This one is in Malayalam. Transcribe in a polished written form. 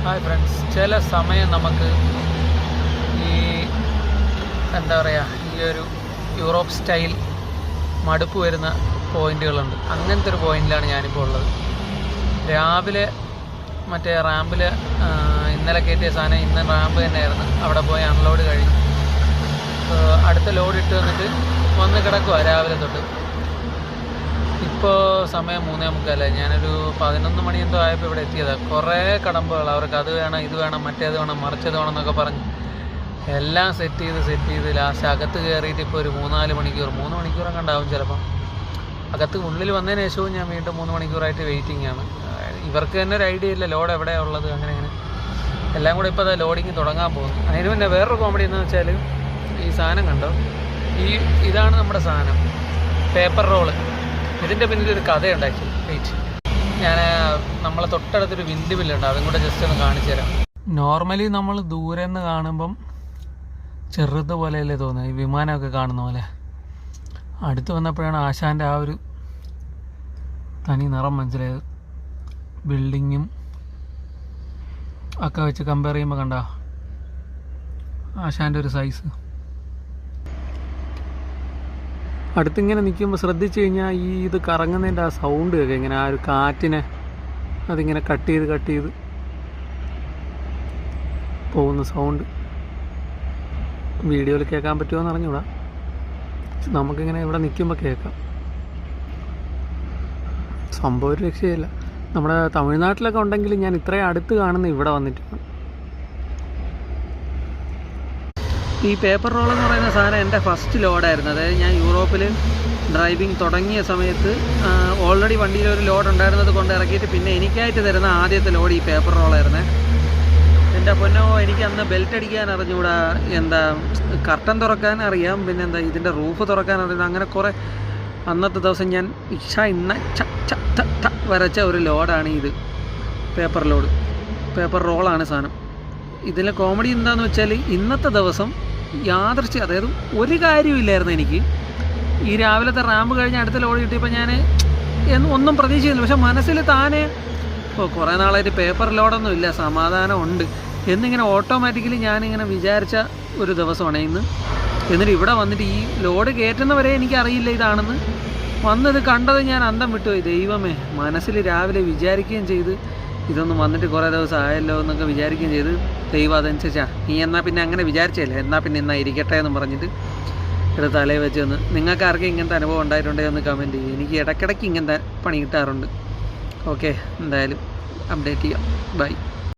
ഹായ് ഫ്രണ്ട്സ്, ചില സമയം നമുക്ക് ഈ എന്താ പറയുക ഈ ഒരു യൂറോപ്പ് സ്റ്റൈൽ മടുപ്പ് വരുന്ന പോയിന്റുകളുണ്ട്. അങ്ങനത്തെ ഒരു പോയിന്റിലാണ് ഞാനിപ്പോൾ ഉള്ളത്. രാവിലെ മറ്റേ റാമ്പിൽ ഇന്നലെ കയറ്റിയ സാധനം ഇന്ന് റാമ്പ് തന്നെയായിരുന്നു. അവിടെ പോയി അൺലോഡ് കഴിഞ്ഞു. അടുത്ത ലോഡ് ഇട്ട് വന്ന് കിടക്കുക രാവിലെ തൊട്ട്. ഇപ്പോൾ സമയം 3:45. ഞാനൊരു 11 മണി എന്തോ ആയപ്പോൾ ഇവിടെ എത്തിയതാണ്. കുറേ കടമ്പകൾ, അവർക്ക് അത് വേണം, ഇത് വേണം, മറ്റേത് വേണം, മറിച്ചത് വേണം എന്നൊക്കെ പറഞ്ഞ് എല്ലാം സെറ്റ് ചെയ്ത് ലാസ്റ്റ് അകത്ത് കയറിയിട്ട് ഇപ്പോൾ ഒരു 3-4 മണിക്കൂർ 3 മണിക്കൂറൊക്കെ ഉണ്ടാവും ചിലപ്പം. അകത്ത് ഉള്ളിൽ വന്നതിന് ശേഷവും ഞാൻ വീണ്ടും 3 മണിക്കൂറായിട്ട് വെയിറ്റിംഗ് ആണ്. ഇവർക്ക് തന്നെ ഒരു ഐഡിയ ഇല്ല ലോഡ് എവിടെയാണ് ഉള്ളത്. അങ്ങനെ എല്ലാം കൂടെ ഇപ്പോൾ അത് ലോഡിങ് തുടങ്ങാൻ പോകുന്നു. അതിന് പിന്നെ വേറൊരു കോമഡി എന്ന് വെച്ചാൽ ഈ സാധനം കണ്ടോ, ഇതാണ് നമ്മുടെ സാധനം, പേപ്പർ റോള്. ഇതിൻ്റെ പിന്നിലൊരു കഥയുണ്ടാക്കി. വെയിറ്റ്, ഞാൻ നമ്മളെ തൊട്ടടുത്തൊരു വിൻഡ് മില്ലുണ്ട്, അതും കൂടെ ജസ്റ്റ് ഒന്ന് കാണിച്ചു തരാം. നോർമലി നമ്മൾ ദൂരെ നിന്ന് കാണുമ്പം ചെറുതുപോലെയല്ലേ തോന്നുന്നത്, ഈ വിമാനമൊക്കെ കാണുന്ന പോലെ. അടുത്ത് വന്നപ്പോഴാണ് ആശാൻ്റെ ആ ഒരു തനി നിറം മനസ്സിലായത്. ബിൽഡിങ്ങും ഒക്കെ വെച്ച് കമ്പയർ ചെയ്യുമ്പോൾ കണ്ട ആശാൻ്റെ ഒരു സൈസ്. അടുത്തിങ്ങനെ നിൽക്കുമ്പോൾ ശ്രദ്ധിച്ചു കഴിഞ്ഞാൽ ഇത് കറങ്ങുന്നതിൻ്റെ ആ സൗണ്ട് കേൾക്കുക, ഇങ്ങനെ ആ ഒരു കാറ്റിനെ അതിങ്ങനെ കട്ട് ചെയ്ത് പോകുന്ന സൗണ്ട് വീഡിയോയിൽ കേൾക്കാൻ പറ്റുമോ എന്ന് അറിഞ്ഞൂടാ. നമുക്കിങ്ങനെ ഇവിടെ നിൽക്കുമ്പോൾ കേൾക്കാം. സംഭവം ഒരു രക്ഷയില്ല. നമ്മുടെ തമിഴ്നാട്ടിലൊക്കെ ഉണ്ടെങ്കിൽ ഞാൻ ഇത്രയും അടുത്ത് കാണുന്ന ഇവിടെ വന്നിട്ടാണ്. ഈ പേപ്പർ റോൾ എന്ന് പറയുന്ന സാധനം എൻ്റെ ഫസ്റ്റ് ലോഡായിരുന്നു. അതായത് ഞാൻ യൂറോപ്പിൽ ഡ്രൈവിംഗ് തുടങ്ങിയ സമയത്ത് ഓൾറെഡി വണ്ടിയിൽ ഒരു ലോഡ് ഉണ്ടായിരുന്നത് കൊണ്ട് ഇറക്കിയിട്ട് പിന്നെ എനിക്കായിട്ട് തരുന്ന ആദ്യത്തെ ലോഡ് ഈ പേപ്പർ റോളായിരുന്നേ. എൻ്റെ പൊന്നോ, എനിക്ക് അന്ന് ബെൽറ്റ് അടിക്കാൻ അറിഞ്ഞുകൂടാ, എന്താ കർട്ടൻ തുറക്കാൻ അറിയാം, പിന്നെ എന്താ ഇതിൻ്റെ റൂഫ് തുറക്കാൻ അറിയാം. അങ്ങനെ കുറേ അന്നത്തെ ദിവസം ഞാൻ വരച്ച ഒരു ലോഡാണ് ഇത്. പേപ്പർ റോളാണ് സാധനം. ഇതിലെ കോമഡി എന്താണെന്ന് വെച്ചാൽ ഇന്നത്തെ ദിവസം യാദൃശ്യം, അതായത് ഒരു കാര്യമില്ലായിരുന്നു എനിക്ക്. ഈ രാവിലത്തെ റാമ്പ് കഴിഞ്ഞ് അടുത്ത ലോഡ് കിട്ടിയപ്പോൾ ഞാൻ ഒന്നും പ്രതീക്ഷിച്ചില്ല. പക്ഷെ മനസ്സിൽ താനെ കുറേ നാളായിട്ട് പേപ്പർ ലോഡൊന്നും ഇല്ല, സമാധാനം ഉണ്ട് എന്നിങ്ങനെ ഓട്ടോമാറ്റിക്കലി ഞാനിങ്ങനെ വിചാരിച്ച ഒരു ദിവസമാണ് ഇന്ന്. എന്നിട്ട് ഇവിടെ വന്നിട്ട് ഈ ലോഡ് കയറ്റുന്നവരെ എനിക്കറിയില്ല ഇതാണെന്ന്. വന്നത് കണ്ടത് ഞാൻ അന്തം വിട്ടുപോയി. ദൈവമേ, മനസ്സിൽ രാവിലെ വിചാരിക്കുകയും ചെയ്ത് ഇതൊന്നും വന്നിട്ട് കുറേ ദിവസം ആയല്ലോ എന്നൊക്കെ വിചാരിക്കുകയും ചെയ്ത്, ദൈവം അതനുസരിച്ചാ നീ എന്നാൽ പിന്നെ അങ്ങനെ വിചാരിച്ചല്ലേ, എന്നാൽ പിന്നെ എന്നാ ഇരിക്കട്ടെ എന്ന് പറഞ്ഞിട്ട് ഇവിടെ തലയിൽ വെച്ച് വന്ന്. നിങ്ങൾക്ക് ആർക്കും ഇങ്ങനത്തെ അനുഭവം ഉണ്ടായിട്ടുണ്ടെങ്കിൽ ഒന്ന് കമൻറ്റ് ചെയ്യും. എനിക്ക് ഇടയ്ക്കിടയ്ക്ക് ഇങ്ങനത്തെ പണി കിട്ടാറുണ്ട്. ഓക്കെ, എന്തായാലും അപ്ഡേറ്റ് ചെയ്യാം. ബൈ.